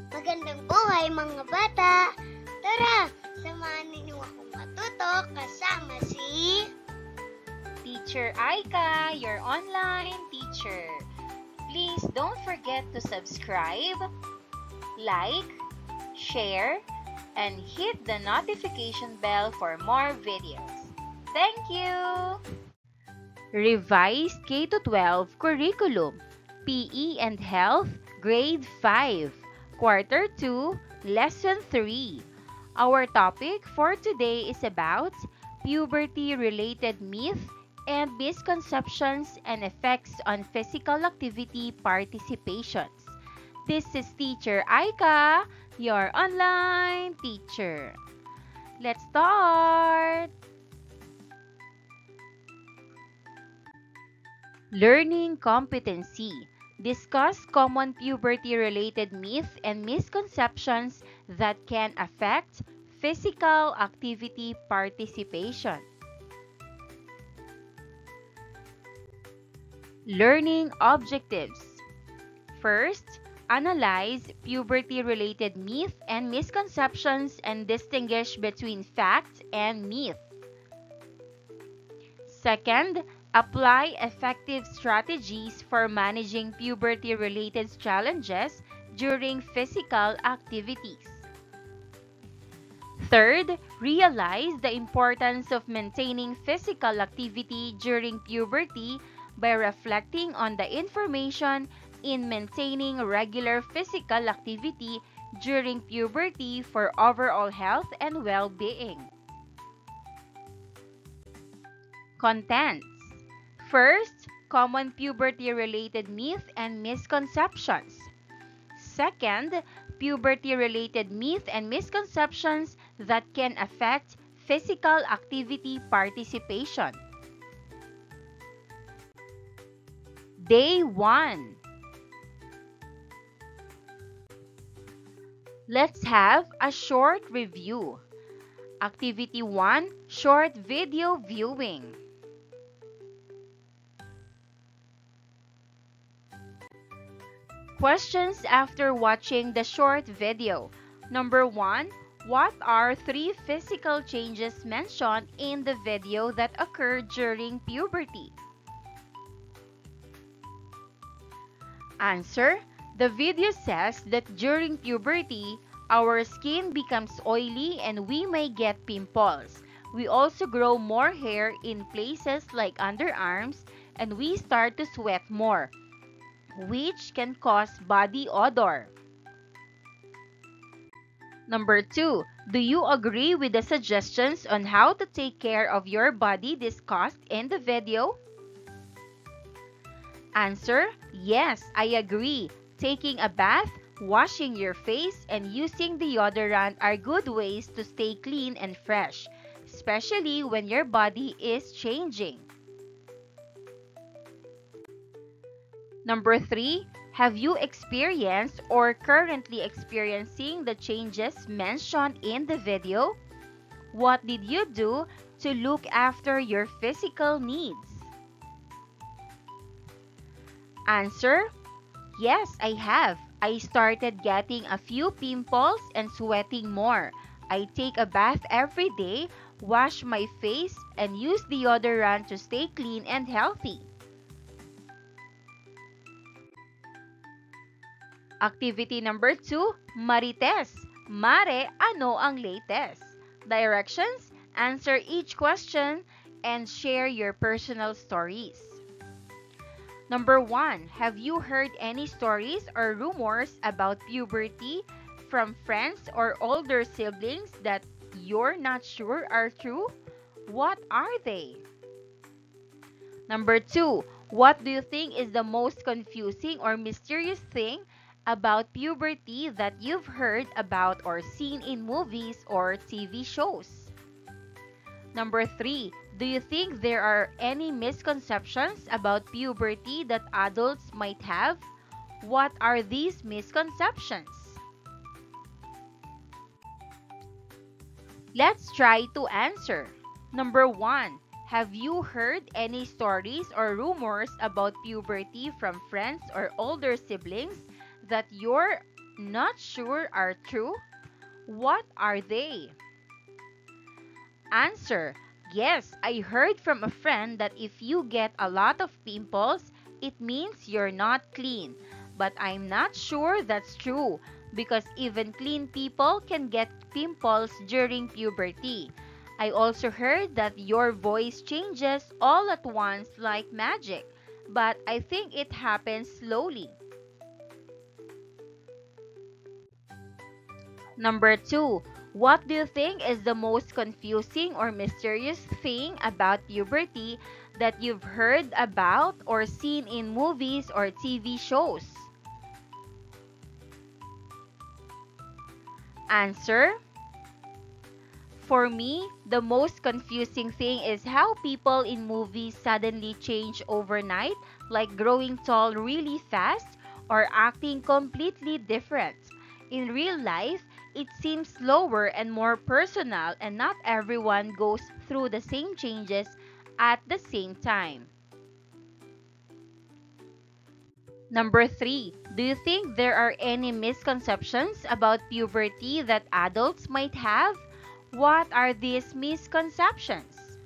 Magandang buhay mga bata! Tara, samahan ninyo akong matuto kasama si Teacher Aika, your online teacher. Please don't forget to subscribe, like, share, and hit the notification bell for more videos. Thank you! Revised K-12 Curriculum, PE and Health, Grade 5, Quarter 2, Lesson 3. Our topic for today is about puberty-related myths and misconceptions and effects on physical activity participations. This is Teacher Aika, your online teacher. Let's start! Learning competency. Discuss common puberty-related myths and misconceptions that can affect physical activity participation. Learning objectives. First, analyze puberty-related myths and misconceptions and distinguish between fact and myth. Second, apply effective strategies for managing puberty-related challenges during physical activities. Third, realize the importance of maintaining physical activity during puberty by reflecting on the information in maintaining regular physical activity during puberty for overall health and well-being. Contents. First, common puberty-related myths and misconceptions. Second, puberty-related myths and misconceptions that can affect physical activity participation. Day 1. Let's have a short review. Activity 1, short video viewing. Questions after watching the short video. Number 1, what are 3 physical changes mentioned in the video that occur during puberty? Answer. The video says that during puberty, our skin becomes oily and we may get pimples. We also grow more hair in places like underarms and we start to sweat more, which can cause body odor. Number 2, do you agree with the suggestions on how to take care of your body discussed in the video? Answer, yes, I agree. Taking a bath, washing your face, and using deodorant are good ways to stay clean and fresh, especially when your body is changing. Number 3, have you experienced or currently experiencing the changes mentioned in the video? What did you do to look after your physical needs? Answer, yes, I have. I started getting a few pimples and sweating more. I take a bath every day, wash my face, and use deodorant to stay clean and healthy. Activity number 2, Marites. Mare, ano ang latest? Directions, answer each question, and share your personal stories. Number 1, have you heard any stories or rumors about puberty from friends or older siblings that you're not sure are true? What are they? Number 2, what do you think is the most confusing or mysterious thing about puberty that you've heard about or seen in movies or TV shows? Number 3, do you think there are any misconceptions about puberty that adults might have? What are these misconceptions? Let's try to answer. Number 1, have you heard any stories or rumors about puberty from friends or older siblings that you're not sure are true? What are they? Answer: yes, I heard from a friend that if you get a lot of pimples, it means you're not clean. But I'm not sure that's true because even clean people can get pimples during puberty. I also heard that your voice changes all at once like magic, but I think it happens slowly. Number 2, what do you think is the most confusing or mysterious thing about puberty that you've heard about or seen in movies or TV shows? Answer: for me, the most confusing thing is how people in movies suddenly change overnight, like growing tall really fast or acting completely different. In real life, it seems slower and more personal, and not everyone goes through the same changes at the same time. Number 3, do you think there are any misconceptions about puberty that adults might have? What are these misconceptions?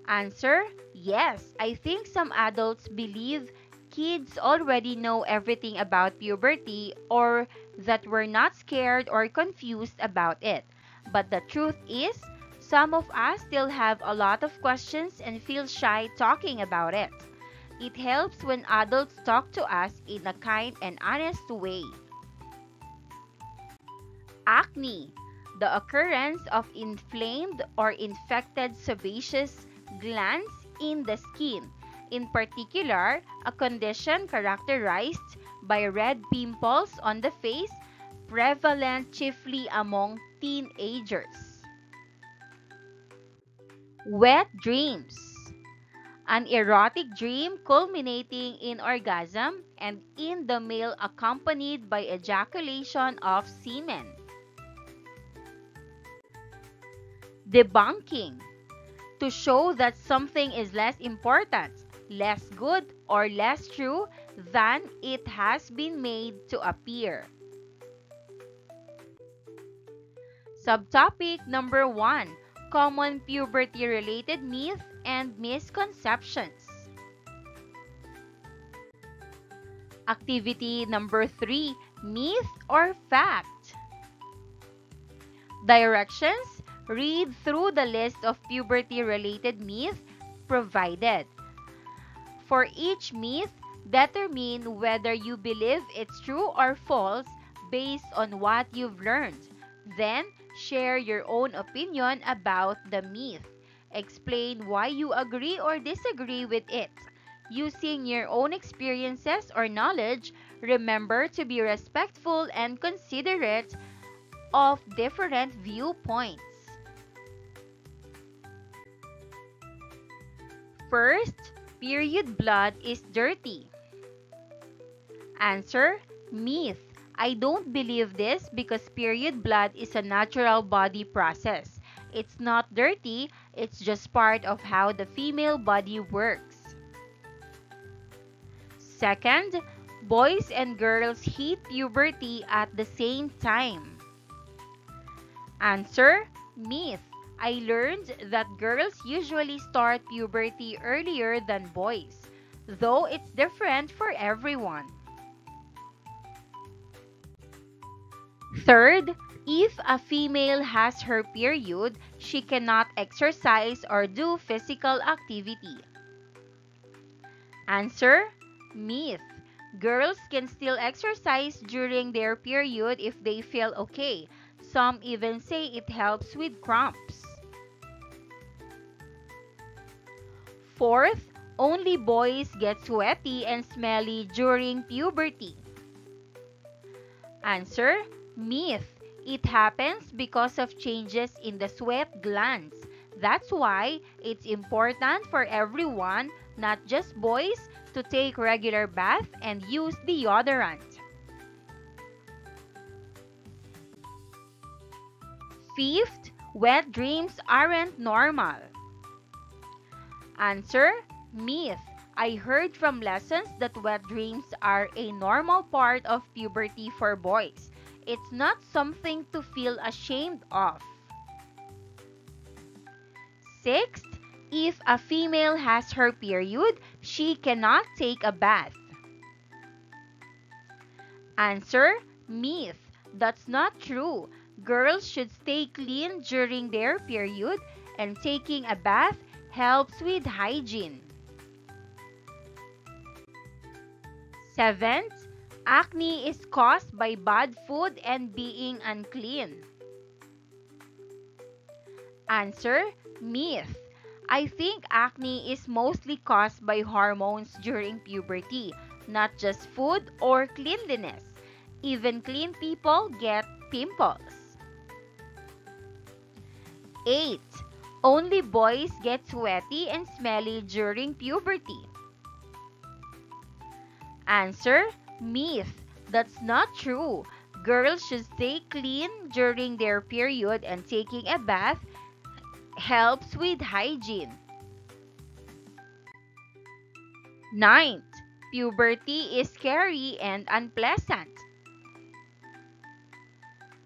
Answer: yes, I think some adults believe kids already know everything about puberty or that we're not scared or confused about it. But the truth is, some of us still have a lot of questions and feel shy talking about it. It helps when adults talk to us in a kind and honest way. Acne, the occurrence of inflamed or infected sebaceous glands in the skin, in particular, a condition characterized by red pimples on the face, prevalent chiefly among teenagers. Wet dreams, an erotic dream culminating in orgasm and in the male accompanied by ejaculation of semen. Debunking, to show that something is less important, less good, or less true than it has been made to appear. Subtopic number 1, common puberty-related myths and misconceptions. Activity number 3, myth or fact. Directions: read through the list of puberty-related myths provided. For each myth, determine whether you believe it's true or false based on what you've learned. Then, share your own opinion about the myth. Explain why you agree or disagree with it. Using your own experiences or knowledge, remember to be respectful and considerate of different viewpoints. First, period blood is dirty. Answer: myth. I don't believe this because period blood is a natural body process. It's not dirty, it's just part of how the female body works. Second, boys and girls hit puberty at the same time. Answer: myth. I learned that girls usually start puberty earlier than boys, though it's different for everyone. Third, if a female has her period, she cannot exercise or do physical activity. Answer: myth. Girls can still exercise during their period if they feel okay. Some even say it helps with cramps. Fourth, only boys get sweaty and smelly during puberty. Answer: myth. It happens because of changes in the sweat glands. That's why it's important for everyone, not just boys, to take regular bath and use deodorant. Fifth, wet dreams aren't normal. Answer: myth. I heard from lessons that wet dreams are a normal part of puberty for boys. It's not something to feel ashamed of. Sixth, if a female has her period, she cannot take a bath. Answer, myth. That's not true. Girls should stay clean during their period, and taking a bath helps with hygiene. Seventh, acne is caused by bad food and being unclean. Answer, myth. I think acne is mostly caused by hormones during puberty, not just food or cleanliness. Even clean people get pimples. 8. Only boys get sweaty and smelly during puberty. Answer, myth. That's not true. Girls should stay clean during their period, and taking a bath helps with hygiene. Ninth, puberty is scary and unpleasant.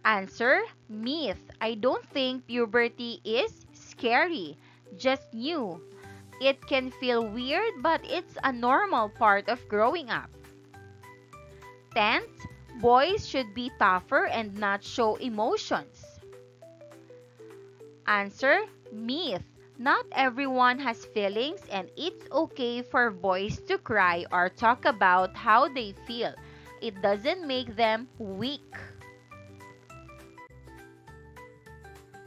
Answer, myth. I don't think puberty is scary, just new. It can feel weird, but it's a normal part of growing up. 10th, boys should be tougher and not show emotions. Answer, myth. Not everyone has feelings, and it's okay for boys to cry or talk about how they feel. It doesn't make them weak.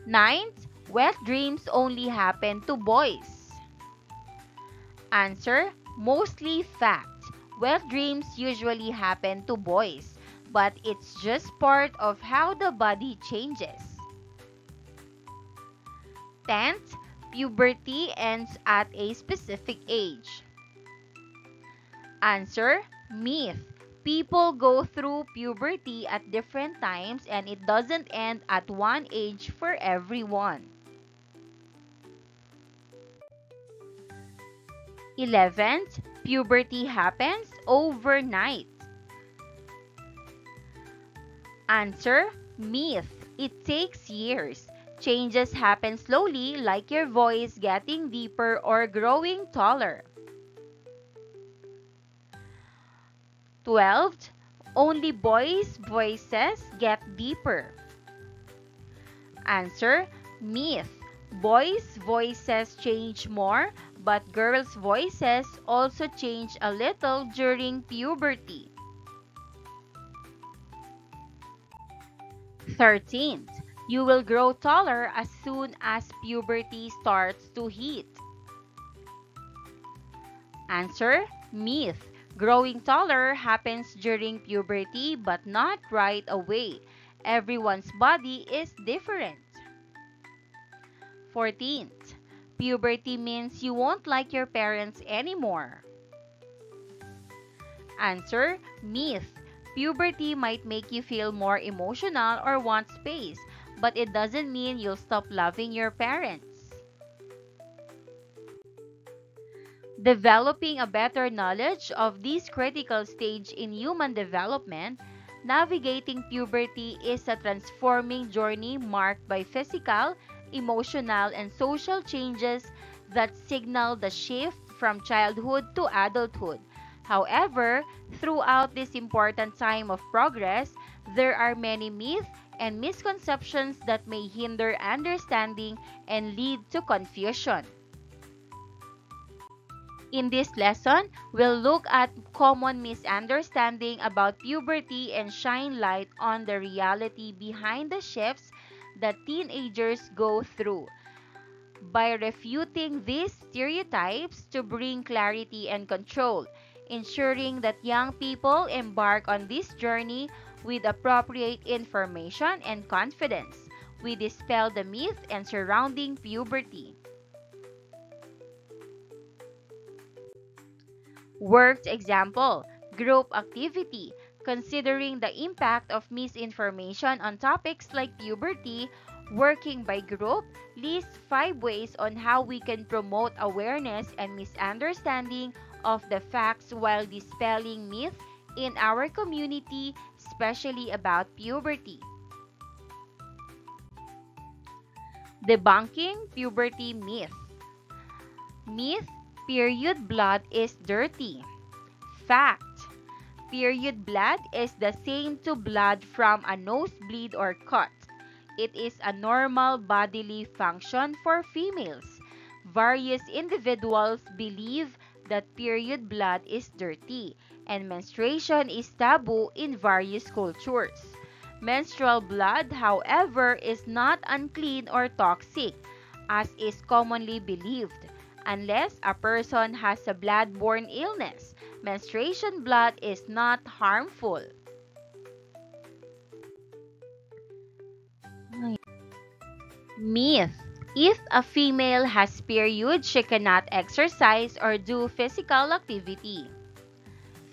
9th, wet dreams only happen to boys. Answer, mostly fact. Wet dreams usually happen to boys, but it's just part of how the body changes. 10th, puberty ends at a specific age. Answer, myth. People go through puberty at different times, and it doesn't end at one age for everyone. 11th, puberty happens overnight. Answer, myth. It takes years. Changes happen slowly, like your voice getting deeper or growing taller. 12th, only boys' voices get deeper. Answer, myth. Boys' voices change more, but girls' voices also change a little during puberty. 13th, you will grow taller as soon as puberty starts to hit. Answer, myth. Growing taller happens during puberty but not right away. Everyone's body is different. 14th, puberty means you won't like your parents anymore. Answer, myth. Puberty might make you feel more emotional or want space, but it doesn't mean you'll stop loving your parents. Developing a better knowledge of this critical stage in human development, navigating puberty is a transforming journey marked by physical, emotional, and social changes that signal the shift from childhood to adulthood. However, throughout this important time of progress, there are many myths and misconceptions that may hinder understanding and lead to confusion. In this lesson, we'll look at common misunderstanding about puberty and shine light on the reality behind the shifts that teenagers go through. By refuting these stereotypes to bring clarity and control, ensuring that young people embark on this journey with appropriate information and confidence, we dispel the myth and surrounding puberty. Worked example, group activity. Considering the impact of misinformation on topics like puberty, working by group lists 5 ways on how we can promote awareness and misunderstanding of the facts while dispelling myths in our community, especially about puberty. Debunking puberty myth. Myth: period blood is dirty. Fact: period blood is the same to blood from a nosebleed or cut. It is a normal bodily function for females. Various individuals believe that period blood is dirty, and menstruation is taboo in various cultures. Menstrual blood, however, is not unclean or toxic, as is commonly believed. Unless a person has a blood-borne illness, menstruation blood is not harmful. Myth: if a female has period, she cannot exercise or do physical activity.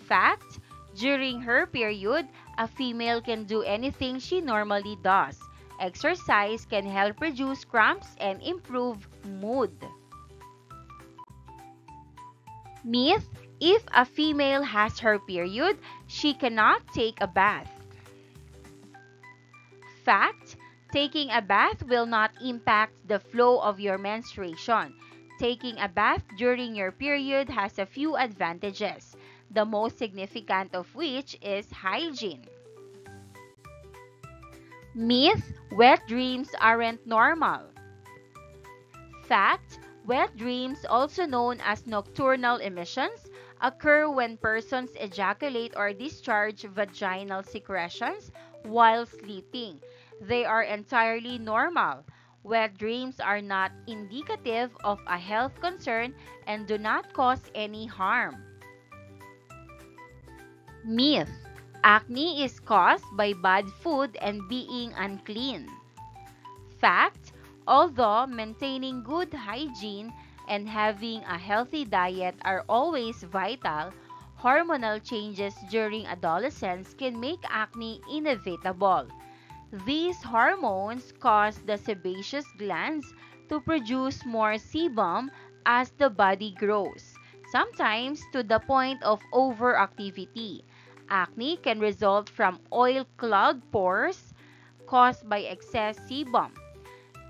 Fact: during her period, a female can do anything she normally does. Exercise can help reduce cramps and improve mood. Myth: if a female has her period, she cannot take a bath. Fact: taking a bath will not impact the flow of your menstruation. Taking a bath during your period has a few advantages, the most significant of which is hygiene. Myth: wet dreams aren't normal. Fact: wet dreams, also known as nocturnal emissions, occur when persons ejaculate or discharge vaginal secretions while sleeping. They are entirely normal. Wet dreams are not indicative of a health concern and do not cause any harm. Myth: acne is caused by bad food and being unclean. Fact: although maintaining good hygiene and having a healthy diet are always vital, hormonal changes during adolescence can make acne inevitable. These hormones cause the sebaceous glands to produce more sebum as the body grows, sometimes to the point of overactivity. Acne can result from oil-clogged pores caused by excess sebum.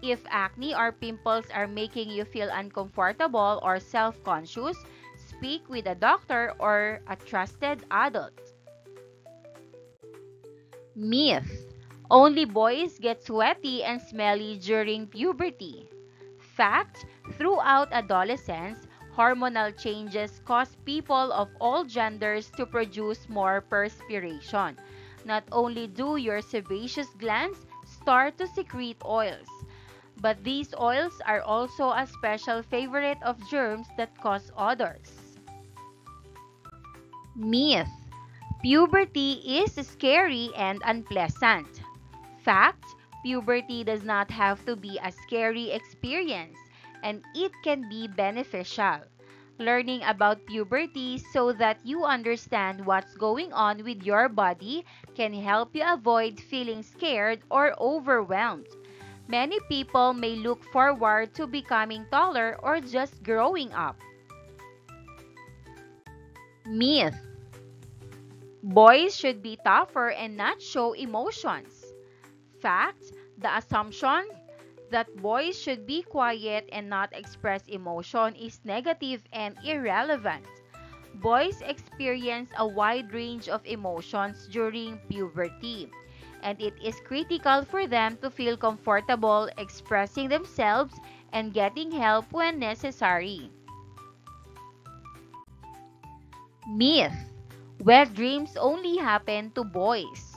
If acne or pimples are making you feel uncomfortable or self-conscious, speak with a doctor or a trusted adult. Myth: only boys get sweaty and smelly during puberty. Fact: throughout adolescence, hormonal changes cause people of all genders to produce more perspiration. Not only do your sebaceous glands start to secrete oils, but these oils are also a special favorite of germs that cause odors. Myth: puberty is scary and unpleasant. Fact: puberty does not have to be a scary experience, and it can be beneficial. Learning about puberty so that you understand what's going on with your body can help you avoid feeling scared or overwhelmed. Many people may look forward to becoming taller or just growing up. Myth: boys should be tougher and not show emotions. Fact: the assumption that boys should be quiet and not express emotion is negative and irrelevant. Boys experience a wide range of emotions during puberty, and it is critical for them to feel comfortable expressing themselves and getting help when necessary. Myth: wet dreams only happen to boys.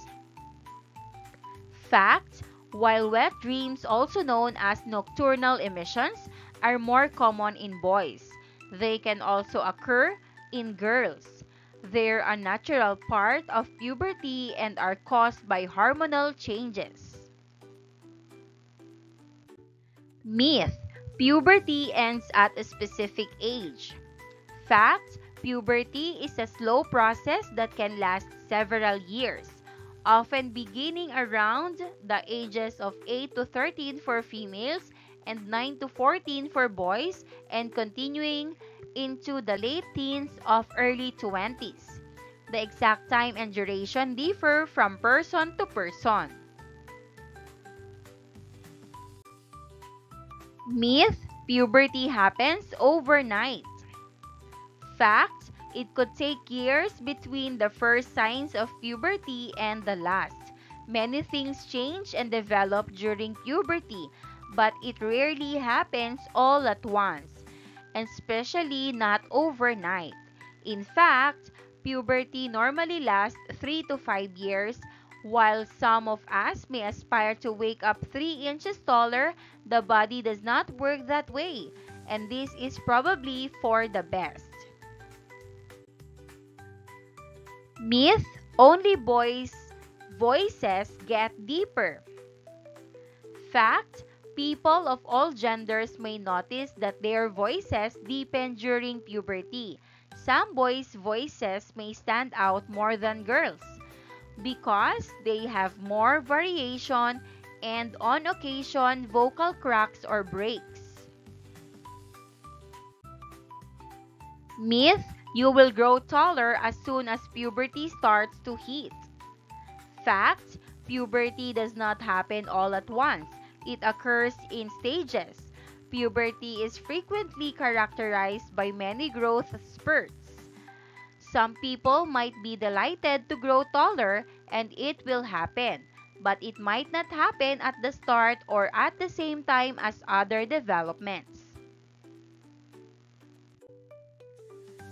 Fact: while wet dreams, also known as nocturnal emissions, are more common in boys, they can also occur in girls. They're a natural part of puberty and are caused by hormonal changes. Myth: puberty ends at a specific age. Fact: puberty is a slow process that can last several years, often beginning around the ages of 8 to 13 for females and 9 to 14 for boys, and continuing into the late teens of early 20s. The exact time and duration differ from person to person. Myth: puberty happens overnight. Fact: it could take years between the first signs of puberty and the last. Many things change and develop during puberty, but it rarely happens all at once, and especially not overnight. In fact, puberty normally lasts 3 to 5 years. While some of us may aspire to wake up 3 inches taller, the body does not work that way, and this is probably for the best. Myth: only boys' voices get deeper. Fact: people of all genders may notice that their voices deepen during puberty. Some boys' voices may stand out more than girls because they have more variation and on occasion vocal cracks or breaks. Myth: you will grow taller as soon as puberty starts to hit. Fact: puberty does not happen all at once. It occurs in stages. Puberty is frequently characterized by many growth spurts. Some people might be delighted to grow taller, and it will happen, but it might not happen at the start or at the same time as other developments.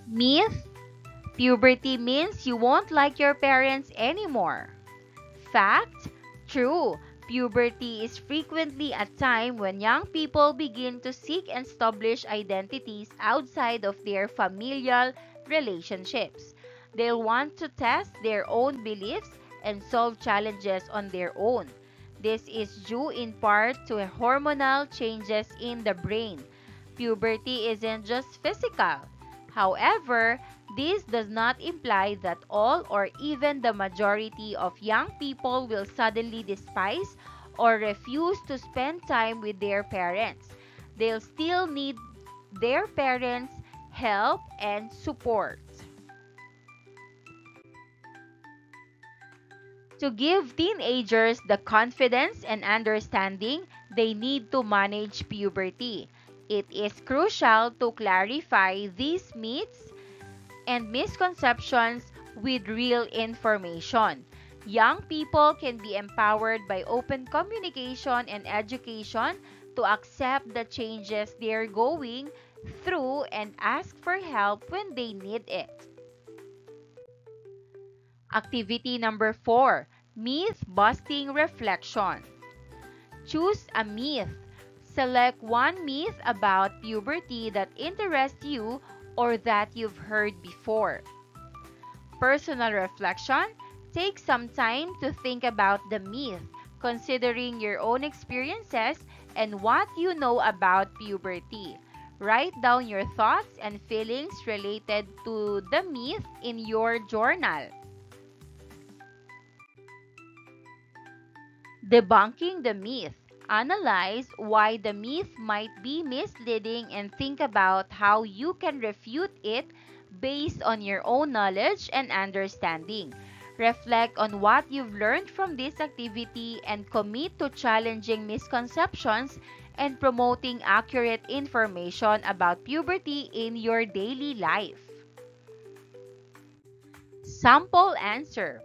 Myth: puberty means you won't like your parents anymore. Fact: true. Puberty is frequently a time when young people begin to seek and establish identities outside of their familial relationships. They'll want to test their own beliefs and solve challenges on their own. This is due in part to hormonal changes in the brain. Puberty isn't just physical. However, this does not imply that all or even the majority of young people will suddenly despise or refuse to spend time with their parents. They'll still need their parents' help and support. To give teenagers the confidence and understanding they need to manage puberty, it is crucial to clarify these myths and misconceptions with real information. Young people can be empowered by open communication and education to accept the changes they're going through and ask for help when they need it. Activity number 4: Myth Busting Reflection. Choose a myth. Select one myth about puberty that interests you or that you've heard before. Personal reflection. Take some time to think about the myth, considering your own experiences and what you know about puberty. Write down your thoughts and feelings related to the myth in your journal. Debunking the myth. Analyze why the myth might be misleading and think about how you can refute it based on your own knowledge and understanding. Reflect on what you've learned from this activity and commit to challenging misconceptions and promoting accurate information about puberty in your daily life. Sample answer.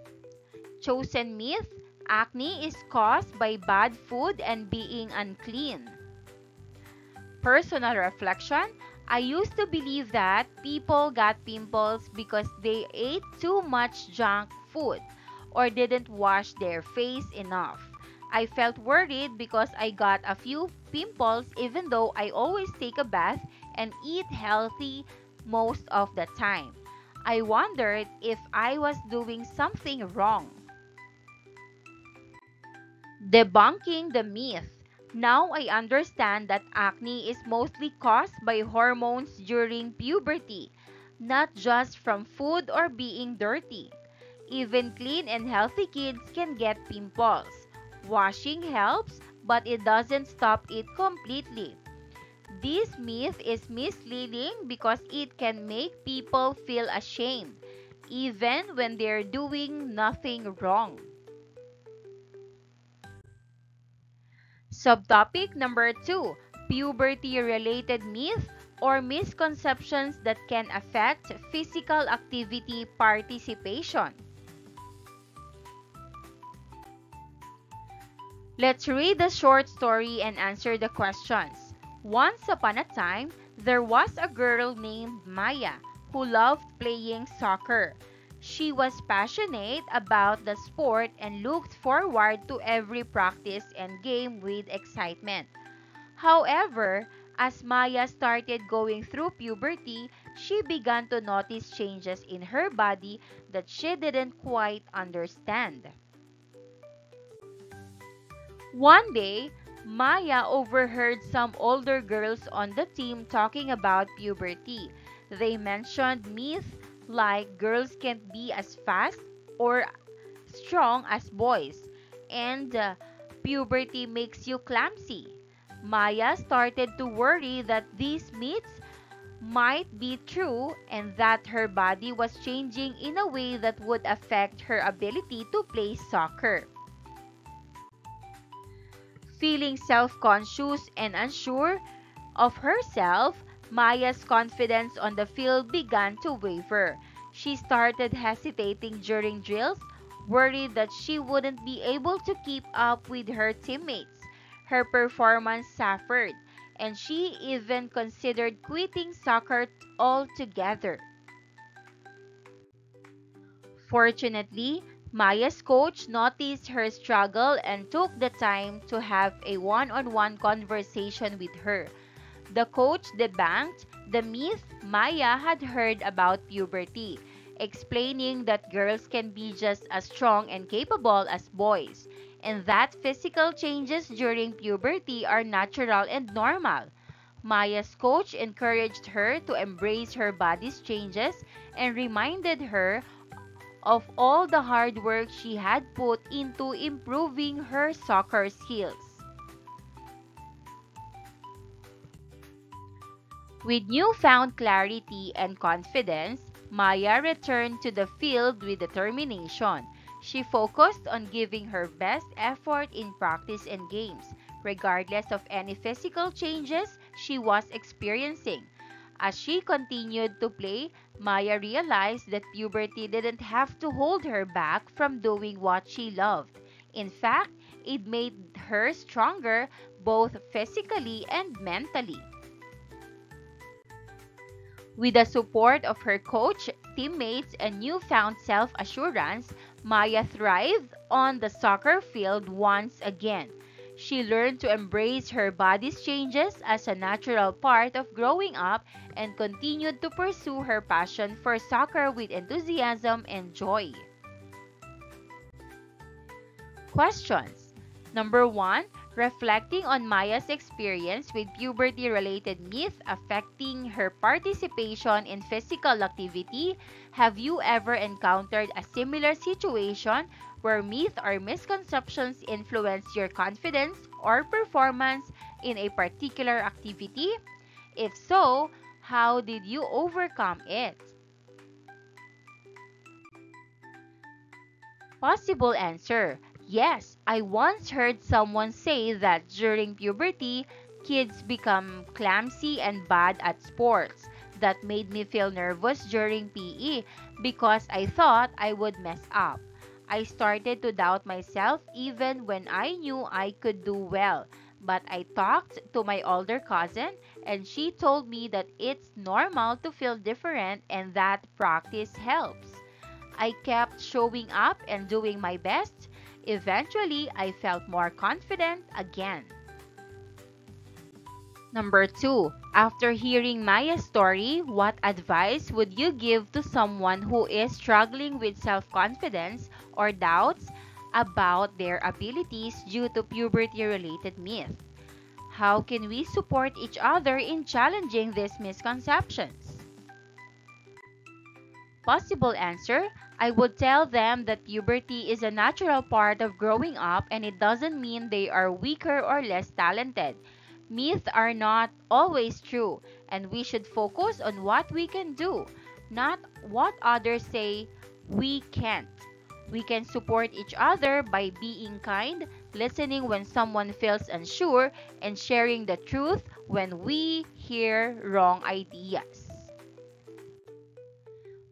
Chosen myth: acne is caused by bad food and being unclean. Personal reflection. I used to believe that people got pimples because they ate too much junk food or didn't wash their face enough. I felt worried because I got a few pimples even though I always take a bath and eat healthy most of the time. I wondered if I was doing something wrong. Debunking the myth. Now I understand that acne is mostly caused by hormones during puberty, not just from food or being dirty. Even clean and healthy kids can get pimples. Washing helps, but it doesn't stop it completely. This myth is misleading because it can make people feel ashamed, even when they're doing nothing wrong. Subtopic number 2, puberty-related myth or misconceptions that can affect physical activity participation. Let's read the short story and answer the questions. Once upon a time, there was a girl named Maya who loved playing soccer. She was passionate about the sport and looked forward to every practice and game with excitement. However, as Maya started going through puberty, she began to notice changes in her body that she didn't quite understand. One day, Maya overheard some older girls on the team talking about puberty. They mentioned myths like girls can't be as fast or strong as boys, and puberty makes you clumsy. Maya started to worry that these myths might be true and that her body was changing in a way that would affect her ability to play soccer. Feeling self-conscious and unsure of herself, Maya's confidence on the field began to waver. She started hesitating during drills, worried that she wouldn't be able to keep up with her teammates. Her performance suffered, and she even considered quitting soccer altogether. Fortunately, Maya's coach noticed her struggle and took the time to have a one-on-one conversation with her. The coach debunked the myth Maya had heard about puberty, explaining that girls can be just as strong and capable as boys, and that physical changes during puberty are natural and normal. Maya's coach encouraged her to embrace her body's changes and reminded her of all the hard work she had put into improving her soccer skills. With newfound clarity and confidence, Maya returned to the field with determination. She focused on giving her best effort in practice and games, regardless of any physical changes she was experiencing. As she continued to play, Maya realized that puberty didn't have to hold her back from doing what she loved. In fact, it made her stronger both physically and mentally. With the support of her coach, teammates, and newfound self-assurance, Maya thrived on the soccer field once again. She learned to embrace her body's changes as a natural part of growing up and continued to pursue her passion for soccer with enthusiasm and joy. Questions. Number 1. Reflecting on Maya's experience with puberty-related myth affecting her participation in physical activity, have you ever encountered a similar situation where myth or misconceptions influence your confidence or performance in a particular activity? If so, how did you overcome it? Possible answer. Yes, I once heard someone say that during puberty, kids become clumsy and bad at sports. That made me feel nervous during PE because I thought I would mess up. I started to doubt myself even when I knew I could do well. But I talked to my older cousin and she told me that it's normal to feel different and that practice helps. I kept showing up and doing my best. Eventually, I felt more confident again. Number 2. After hearing Maya's story, what advice would you give to someone who is struggling with self-confidence or doubts about their abilities due to puberty-related myths? How can we support each other in challenging these misconceptions? Possible answer, I would tell them that puberty is a natural part of growing up and it doesn't mean they are weaker or less talented. Myths are not always true, and we should focus on what we can do, not what others say we can't. We can support each other by being kind, listening when someone feels unsure, and sharing the truth when we hear wrong ideas.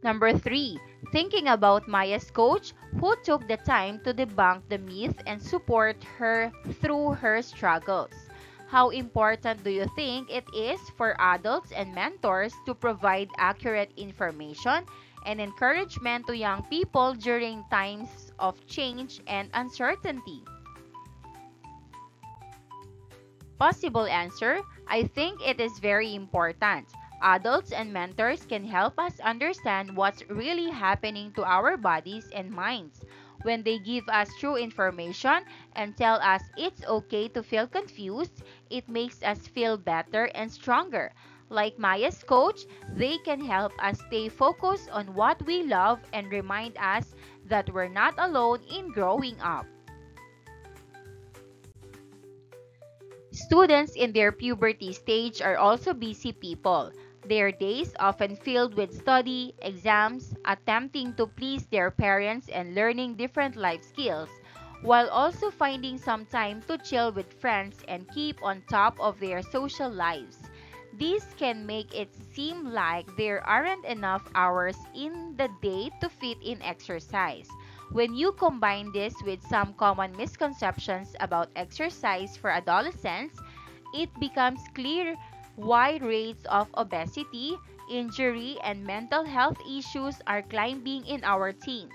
Number 3, thinking about Maya's coach who took the time to debunk the myth and support her through her struggles. How important do you think it is for adults and mentors to provide accurate information and encouragement to young people during times of change and uncertainty? Possible answer: I think it is very important. Adults and mentors can help us understand what's really happening to our bodies and minds. When they give us true information and tell us it's okay to feel confused, it makes us feel better and stronger. Like Maya's coach, they can help us stay focused on what we love and remind us that we're not alone in growing up. Students in their puberty stage are also busy people. Their days often filled with study, exams, attempting to please their parents and learning different life skills, while also finding some time to chill with friends and keep on top of their social lives. This can make it seem like there aren't enough hours in the day to fit in exercise. When you combine this with some common misconceptions about exercise for adolescents, it becomes clear why rates of obesity, injury, and mental health issues are climbing in our teens.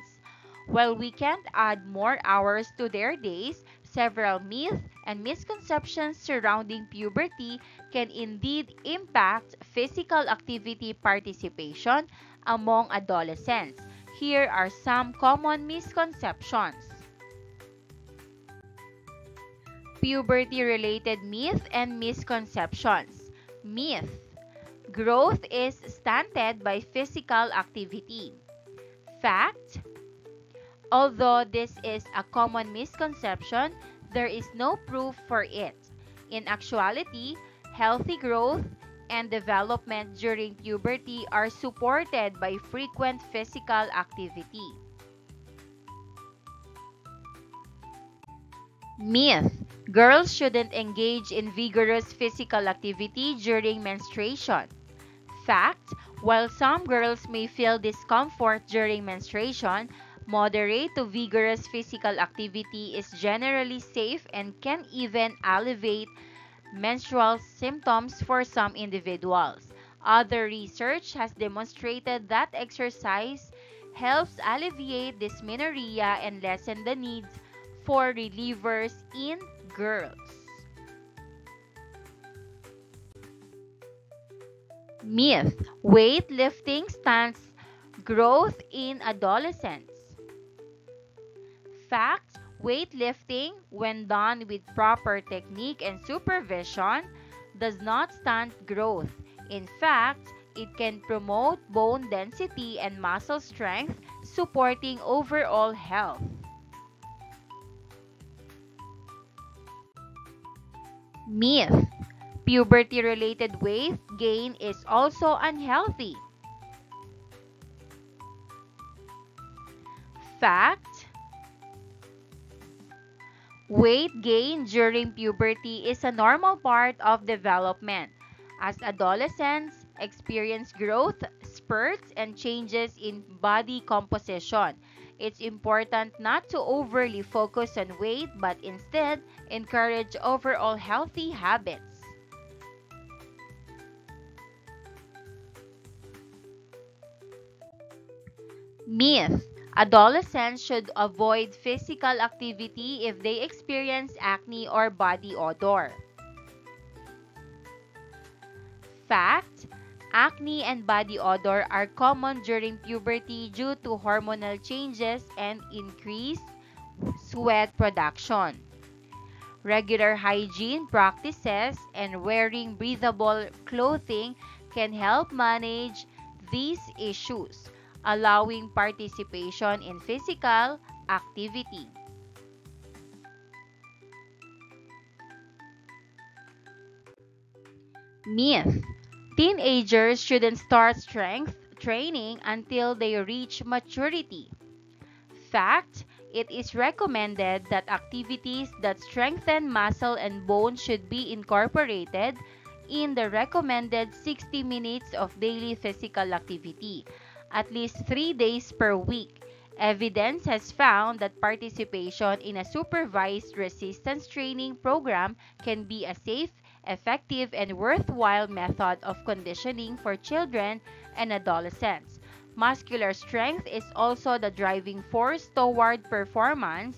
While we can't add more hours to their days, several myths and misconceptions surrounding puberty can indeed impact physical activity participation among adolescents. Here are some common misconceptions. Puberty-related myth and misconceptions. Myth: growth is stunted by physical activity. Fact: although this is a common misconception, there is no proof for it. In actuality, healthy growth and development during puberty are supported by frequent physical activity. Myth: girls shouldn't engage in vigorous physical activity during menstruation. Fact: while some girls may feel discomfort during menstruation, moderate to vigorous physical activity is generally safe and can even alleviate menstrual symptoms for some individuals. Other research has demonstrated that exercise helps alleviate dysmenorrhea and lessen the need for relievers in girls. Myth: weightlifting stunts growth in adolescents. Fact: weightlifting, when done with proper technique and supervision, does not stunt growth. In fact, it can promote bone density and muscle strength, supporting overall health. Myth: puberty-related weight gain is also unhealthy. Fact: weight gain during puberty is a normal part of development, as adolescents experience growth spurts and changes in body composition. It's important not to overly focus on weight but instead encourage overall healthy habits. Myth: adolescents should avoid physical activity if they experience acne or body odor. Fact: acne and body odor are common during puberty due to hormonal changes and increased sweat production. Regular hygiene practices and wearing breathable clothing can help manage these issues, allowing participation in physical activity. Myth: teenagers shouldn't start strength training until they reach maturity. Fact: it is recommended that activities that strengthen muscle and bone should be incorporated in the recommended 60 minutes of daily physical activity, at least 3 days per week. Evidence has found that participation in a supervised resistance training program can be a safe, effective, and worthwhile method of conditioning for children and adolescents. Muscular strength is also the driving force toward performance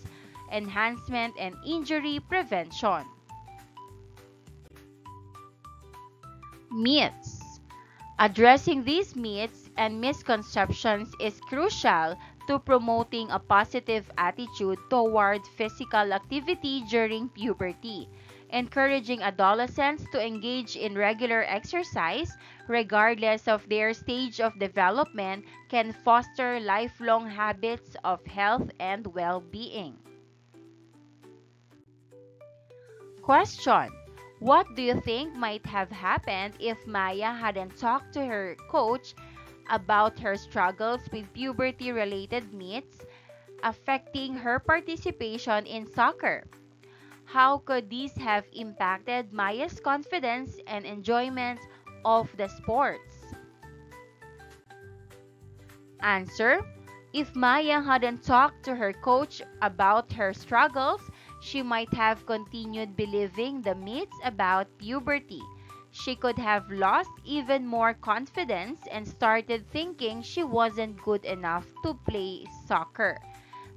enhancement and injury prevention. Myths: addressing these myths and misconceptions is crucial to promoting a positive attitude toward physical activity during puberty. Encouraging adolescents to engage in regular exercise, regardless of their stage of development, can foster lifelong habits of health and well-being. Question: what do you think might have happened if Maya hadn't talked to her coach about her struggles with puberty-related myths affecting her participation in soccer? How could these have impacted Maya's confidence and enjoyment of the sports? Answer: if Maya hadn't talked to her coach about her struggles, she might have continued believing the myths about puberty. She could have lost even more confidence and started thinking she wasn't good enough to play soccer.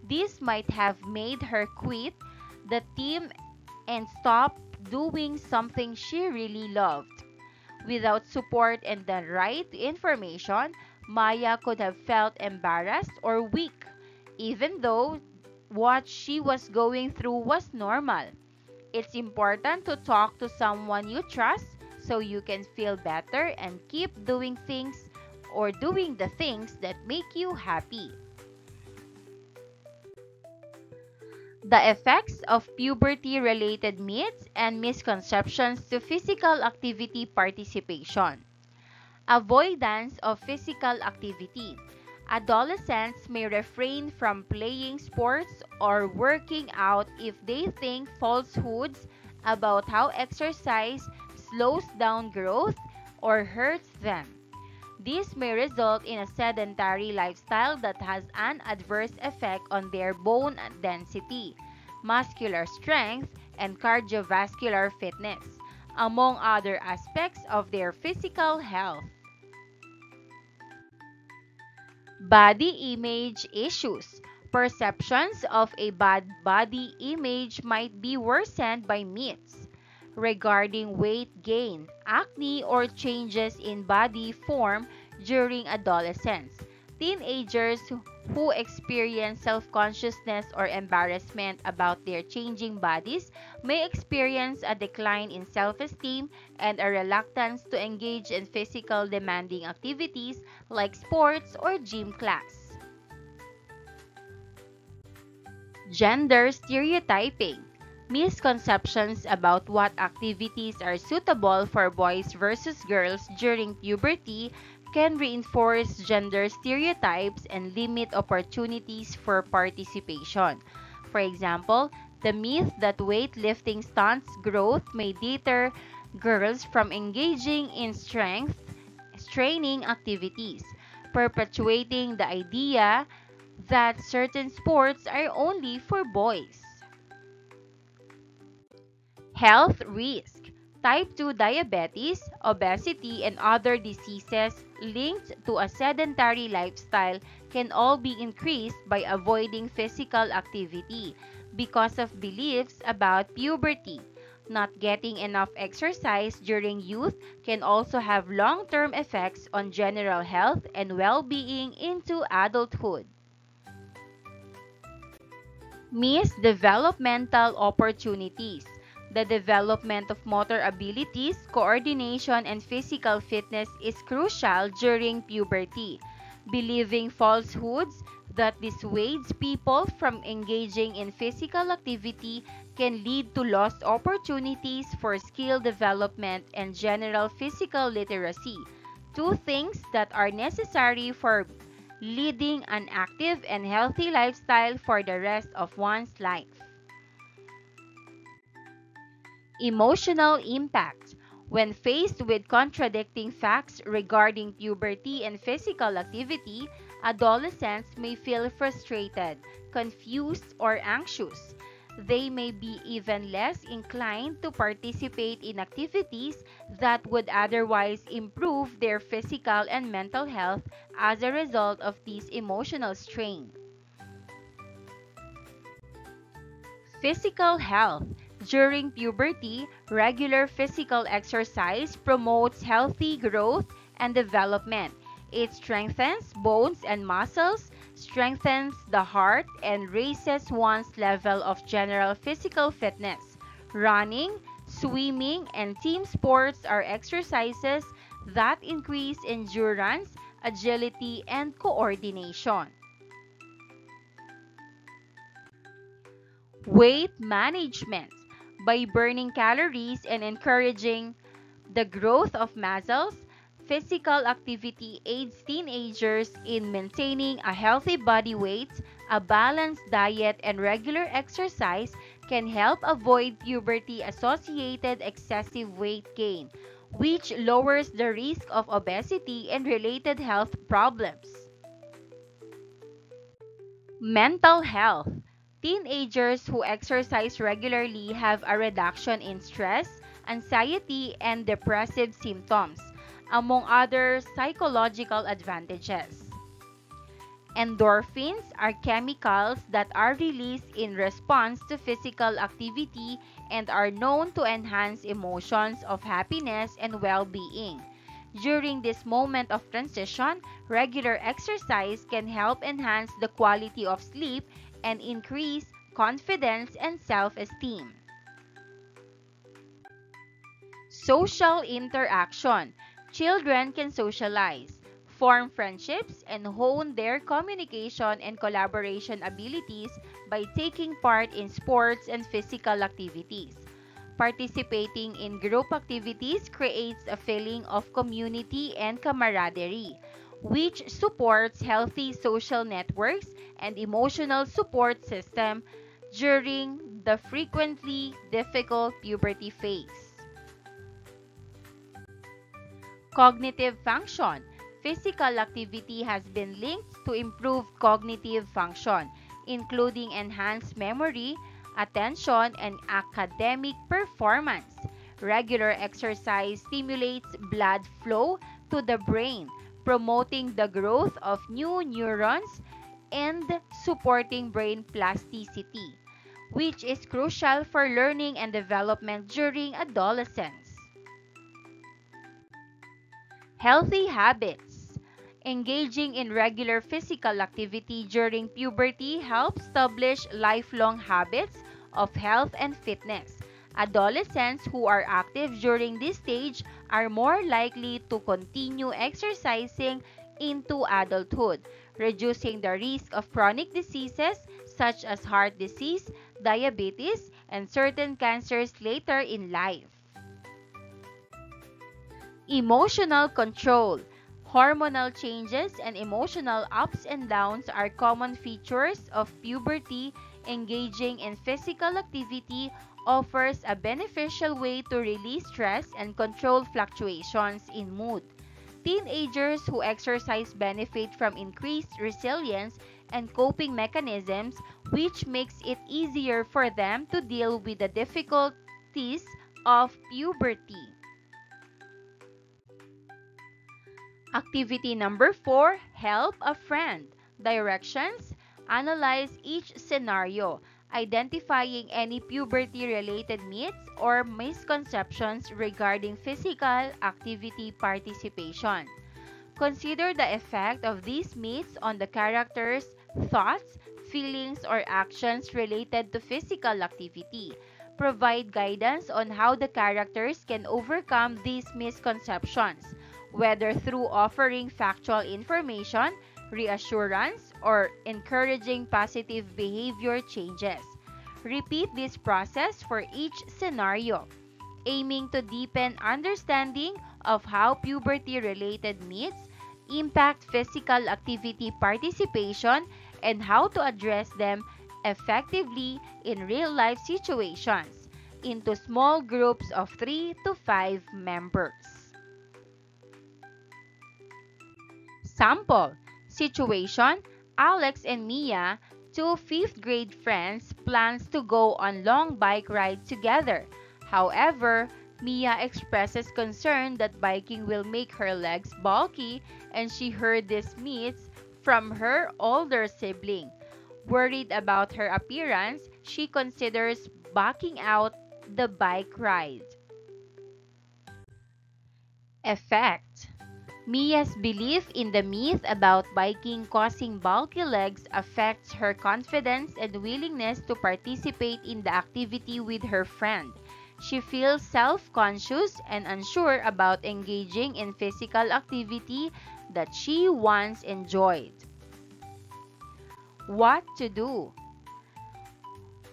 This might have made her quit the team and stop doing something she really loved. Without support and the right information, Maya could have felt embarrassed or weak, even though what she was going through was normal. It's important to talk to someone you trust so you can feel better and keep doing the things that make you happy. The effects of puberty-related myths and misconceptions to physical activity participation. Avoidance of physical activity. Adolescents may refrain from playing sports or working out if they think falsehoods about how exercise slows down growth or hurts them. This may result in a sedentary lifestyle that has an adverse effect on their bone density, muscular strength, and cardiovascular fitness, among other aspects of their physical health. Body image issues. Perceptions of a bad body image might be worsened by myths regarding weight gain, acne, or changes in body form during adolescence. Teenagers who experience self-consciousness or embarrassment about their changing bodies may experience a decline in self-esteem and a reluctance to engage in physical demanding activities like sports or gym class. Gender stereotyping. Misconceptions about what activities are suitable for boys versus girls during puberty can reinforce gender stereotypes and limit opportunities for participation. For example, the myth that weightlifting stunts growth may deter girls from engaging in strength training activities, perpetuating the idea that certain sports are only for boys. Health risk. Type 2 diabetes, obesity, and other diseases linked to a sedentary lifestyle can all be increased by avoiding physical activity because of beliefs about puberty. Not getting enough exercise during youth can also have long-term effects on general health and well-being into adulthood. Missed developmental opportunities. The development of motor abilities, coordination, and physical fitness is crucial during puberty. Believing falsehoods that dissuades people from engaging in physical activity can lead to lost opportunities for skill development and general physical literacy, two things that are necessary for leading an active and healthy lifestyle for the rest of one's life. Emotional impact. When faced with contradicting facts regarding puberty and physical activity, adolescents may feel frustrated, confused, or anxious. They may be even less inclined to participate in activities that would otherwise improve their physical and mental health as a result of this emotional strain. Physical health. During puberty, regular physical exercise promotes healthy growth and development. It strengthens bones and muscles, strengthens the heart, and raises one's level of general physical fitness. Running, swimming, and team sports are exercises that increase endurance, agility, and coordination. Weight management. By burning calories and encouraging the growth of muscles, physical activity aids teenagers in maintaining a healthy body weight. A balanced diet and regular exercise can help avoid puberty-associated excessive weight gain, which lowers the risk of obesity and related health problems. Mental health. Teenagers who exercise regularly have a reduction in stress, anxiety, and depressive symptoms, among other psychological advantages. Endorphins are chemicals that are released in response to physical activity and are known to enhance emotions of happiness and well-being. During this moment of transition, regular exercise can help enhance the quality of sleep and increase confidence and self-esteem. Social interaction. Children can socialize, form friendships, and hone their communication and collaboration abilities by taking part in sports and physical activities. Participating in group activities creates a feeling of community and camaraderie, which supports healthy social networks and emotional support system during the frequently difficult puberty phase. Cognitive function. Physical activity has been linked to improved cognitive function, including enhanced memory, attention, and academic performance. Regular exercise stimulates blood flow to the brain, promoting the growth of new neurons and supporting brain plasticity, which is crucial for learning and development during adolescence. Healthy habits. Engaging in regular physical activity during puberty helps establish lifelong habits of health and fitness. Adolescents who are active during this stage are more likely to continue exercising into adulthood, reducing the risk of chronic diseases such as heart disease, diabetes, and certain cancers later in life. Emotional control. Hormonal changes and emotional ups and downs are common features of puberty. Engaging in physical activity offers a beneficial way to release stress and control fluctuations in mood. Teenagers who exercise benefit from increased resilience and coping mechanisms, which makes it easier for them to deal with the difficulties of puberty. Activity number 4, help a friend. Directions: analyze each scenario, identifying any puberty-related myths or misconceptions regarding physical activity participation. Consider the effect of these myths on the character's thoughts, feelings, or actions related to physical activity. Provide guidance on how the characters can overcome these misconceptions, whether through offering factual information, reassurance, or encouraging positive behavior changes. Repeat this process for each scenario, aiming to deepen understanding of how puberty-related myths impact physical activity participation and how to address them effectively in real-life situations into small groups of 3 to 5 members. Sample situation: Alex and Mia, two fifth-grade friends, plans to go on long bike ride together. However, Mia expresses concern that biking will make her legs bulky, and she heard these myths from her older sibling. Worried about her appearance, she considers backing out the bike ride. Effect: Mia's belief in the myth about biking causing bulky legs affects her confidence and willingness to participate in the activity with her friend. She feels self-conscious and unsure about engaging in physical activity that she once enjoyed. What to do?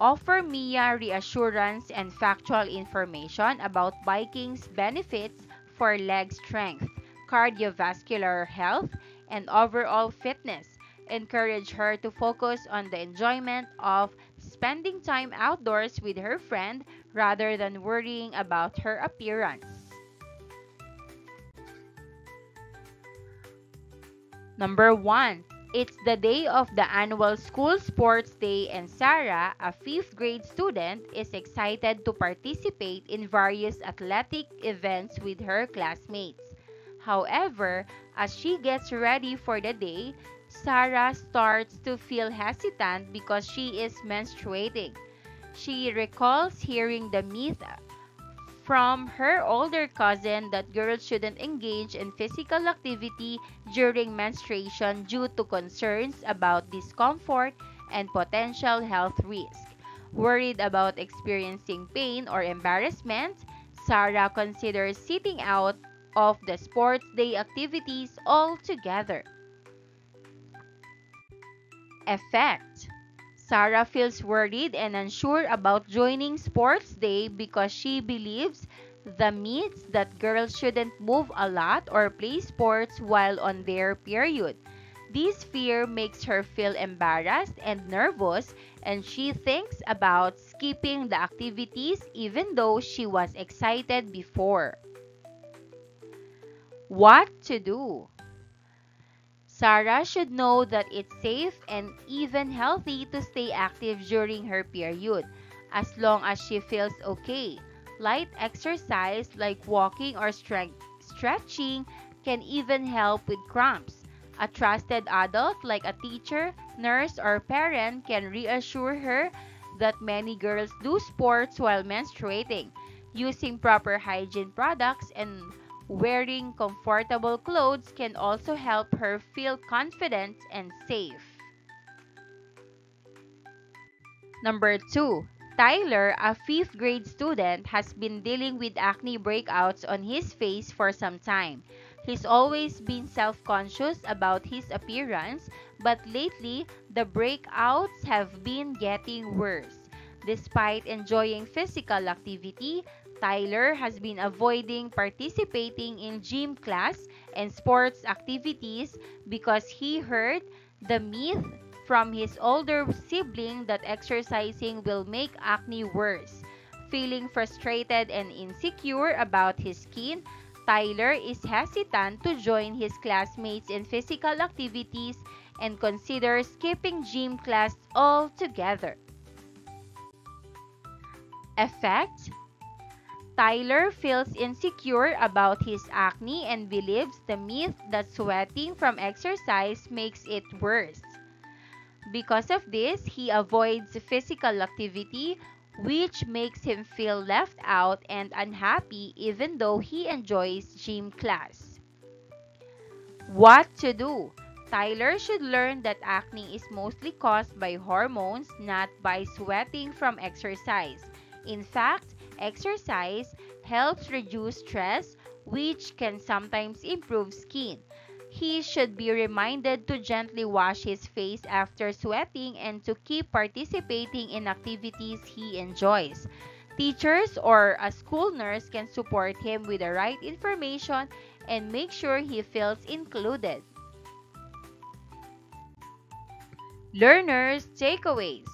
Offer Mia reassurance and factual information about biking's benefits for leg strength, cardiovascular health, and overall fitness. Encourage her to focus on the enjoyment of spending time outdoors with her friend rather than worrying about her appearance. Number 1. It's the day of the annual school sports day, and Sarah, a 5th grade student, is excited to participate in various athletic events with her classmates. However, as she gets ready for the day, Sarah starts to feel hesitant because she is menstruating. She recalls hearing the myth from her older cousin that girls shouldn't engage in physical activity during menstruation due to concerns about discomfort and potential health risk. Worried about experiencing pain or embarrassment, Sarah considers sitting out of the sports day activities altogether. Effect: Sarah feels worried and unsure about joining sports day because she believes the myths that girls shouldn't move a lot or play sports while on their period. This fear makes her feel embarrassed and nervous, and she thinks about skipping the activities even though she was excited before. What to do? Sarah should know that it's safe and even healthy to stay active during her period, as long as she feels okay. Light exercise like walking or stretching can even help with cramps. A trusted adult like a teacher, nurse, or parent can reassure her that many girls do sports while menstruating. Using proper hygiene products and wearing comfortable clothes can also help her feel confident and safe. Number 2. Tyler, a 5th grade student, has been dealing with acne breakouts on his face for some time. He's always been self-conscious about his appearance, but lately, the breakouts have been getting worse. Despite enjoying physical activity, Tyler has been avoiding participating in gym class and sports activities because he heard the myth from his older sibling that exercising will make acne worse. Feeling frustrated and insecure about his skin, Tyler is hesitant to join his classmates in physical activities and considers skipping gym class altogether. Effect: Tyler feels insecure about his acne and believes the myth that sweating from exercise makes it worse. Because of this, he avoids physical activity, which makes him feel left out and unhappy even though he enjoys gym class. What to do? Tyler should learn that acne is mostly caused by hormones, not by sweating from exercise. In fact, exercise helps reduce stress, which can sometimes improve skin. He should be reminded to gently wash his face after sweating and to keep participating in activities he enjoys. Teachers or a school nurse can support him with the right information and make sure he feels included. Learners' takeaways.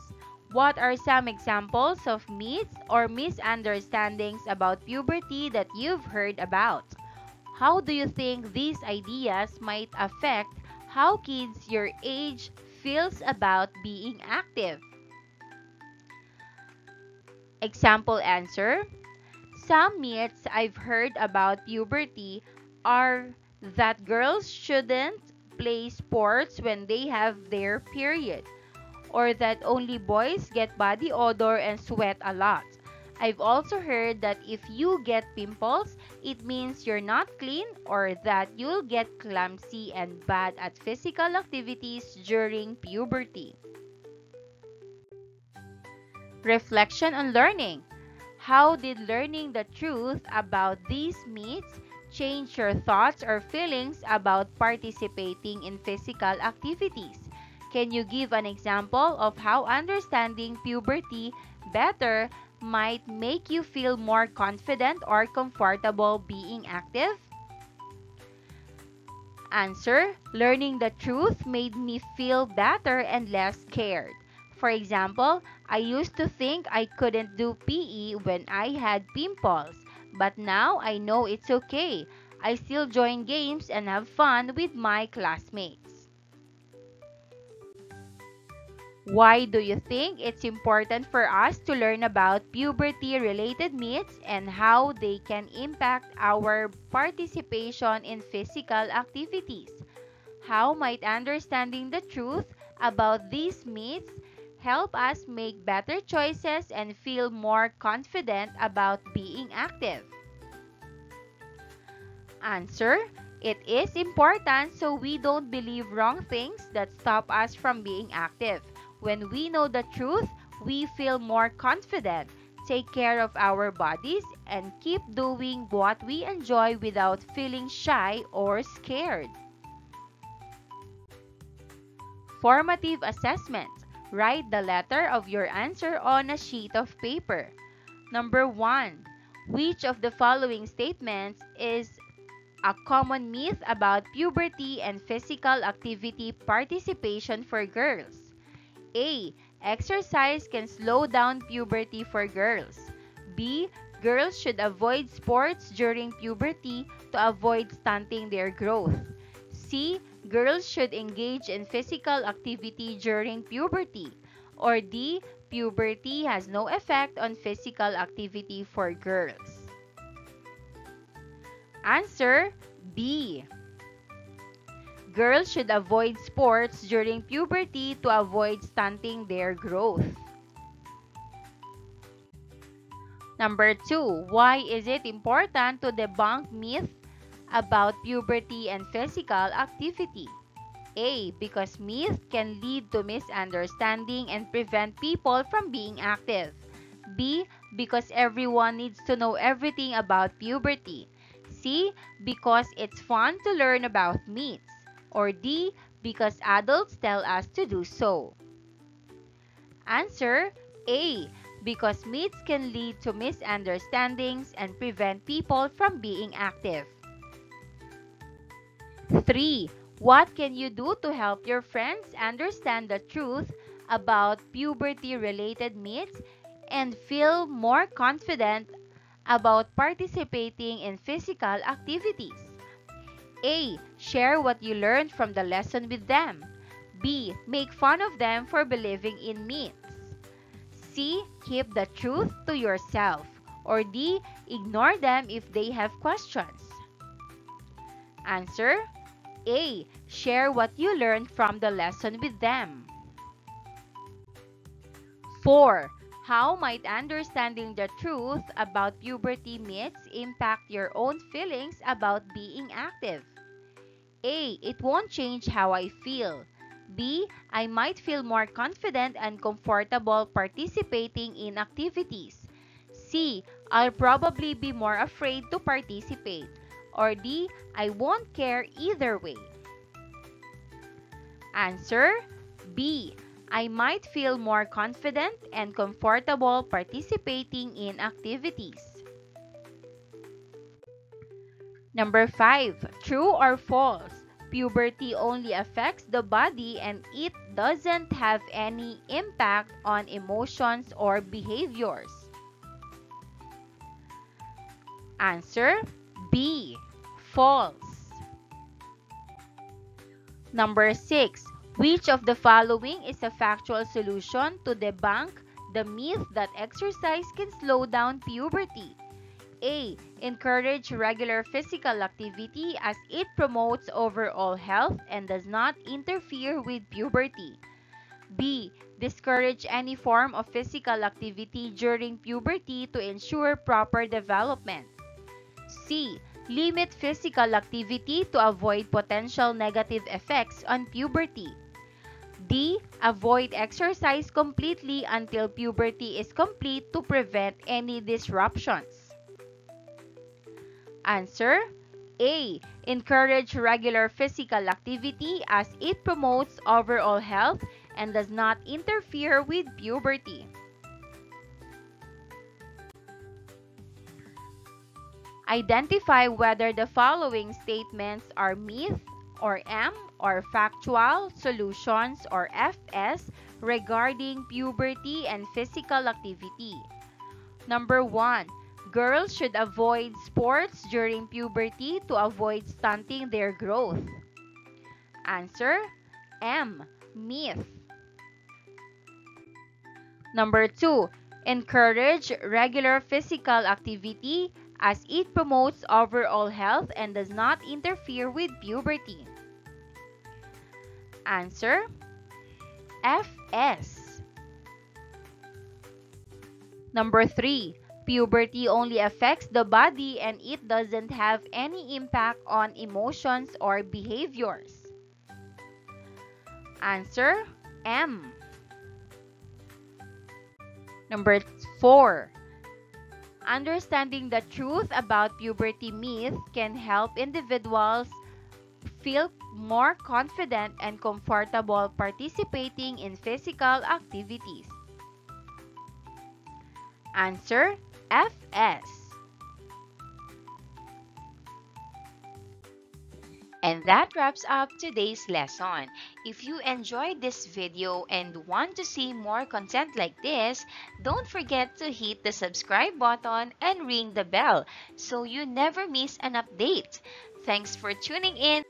What are some examples of myths or misunderstandings about puberty that you've heard about? How do you think these ideas might affect how kids your age feels about being active? Example answer. Some myths I've heard about puberty are that girls shouldn't play sports when they have their period, or that only boys get body odor and sweat a lot. I've also heard that if you get pimples, it means you're not clean, or that you'll get clumsy and bad at physical activities during puberty. Reflection on learning. How did learning the truth about these myths change your thoughts or feelings about participating in physical activities? Can you give an example of how understanding puberty better might make you feel more confident or comfortable being active? Answer. Learning the truth made me feel better and less scared. For example, I used to think I couldn't do PE when I had pimples, but now I know it's okay. I still join games and have fun with my classmates. Why do you think it's important for us to learn about puberty-related myths and how they can impact our participation in physical activities? How might understanding the truth about these myths help us make better choices and feel more confident about being active? Answer. It is important so we don't believe wrong things that stop us from being active. When we know the truth, we feel more confident, take care of our bodies, and keep doing what we enjoy without feeling shy or scared. Formative assessment. Write the letter of your answer on a sheet of paper. Number 1. Which of the following statements is a common myth about puberty and physical activity participation for girls? A. Exercise can slow down puberty for girls. B. Girls should avoid sports during puberty to avoid stunting their growth. C. Girls should engage in physical activity during puberty. Or D. Puberty has no effect on physical activity for girls. Answer B. Girls should avoid sports during puberty to avoid stunting their growth. Number 2. Why is it important to debunk myths about puberty and physical activity? A. Because myths can lead to misunderstanding and prevent people from being active. B. Because everyone needs to know everything about puberty. C. Because it's fun to learn about myths. Or D. Because adults tell us to do so. Answer A. Because myths can lead to misunderstandings and prevent people from being active. 3. What can you do to help your friends understand the truth about puberty-related myths and feel more confident about participating in physical activities? A. Share what you learned from the lesson with them. B. Make fun of them for believing in myths. C. Keep the truth to yourself. Or D. Ignore them if they have questions. Answer A. Share what you learned from the lesson with them. 4. How might understanding the truth about puberty myths impact your own feelings about being active? A. It won't change how I feel. B. I might feel more confident and comfortable participating in activities. C. I'll probably be more afraid to participate. Or D. I won't care either way. Answer B. I might feel more confident and comfortable participating in activities. Number 5. True or false? Puberty only affects the body and it doesn't have any impact on emotions or behaviors. Answer B. False. Number 6. Which of the following is a factual solution to debunk the myth that exercise can slow down puberty? A. Encourage regular physical activity as it promotes overall health and does not interfere with puberty. B. Discourage any form of physical activity during puberty to ensure proper development. C. Limit physical activity to avoid potential negative effects on puberty. D. Avoid exercise completely until puberty is complete to prevent any disruptions. Answer A. Encourage regular physical activity as it promotes overall health and does not interfere with puberty. Identify whether the following statements are myth or M or factual solutions or FS regarding puberty and physical activity. Number 1. Girls should avoid sports during puberty to avoid stunting their growth. Answer M. Myth. Number 2. Encourage regular physical activity as it promotes overall health and does not interfere with puberty. Answer FS. Number 3. Puberty only affects the body and it doesn't have any impact on emotions or behaviors. Answer M. Number 4. Understanding the truth about puberty myth can help individuals feel more confident and comfortable participating in physical activities. Answer FS. And that wraps up today's lesson. If you enjoyed this video and want to see more content like this, don't forget to hit the subscribe button and ring the bell so you never miss an update. Thanks for tuning in.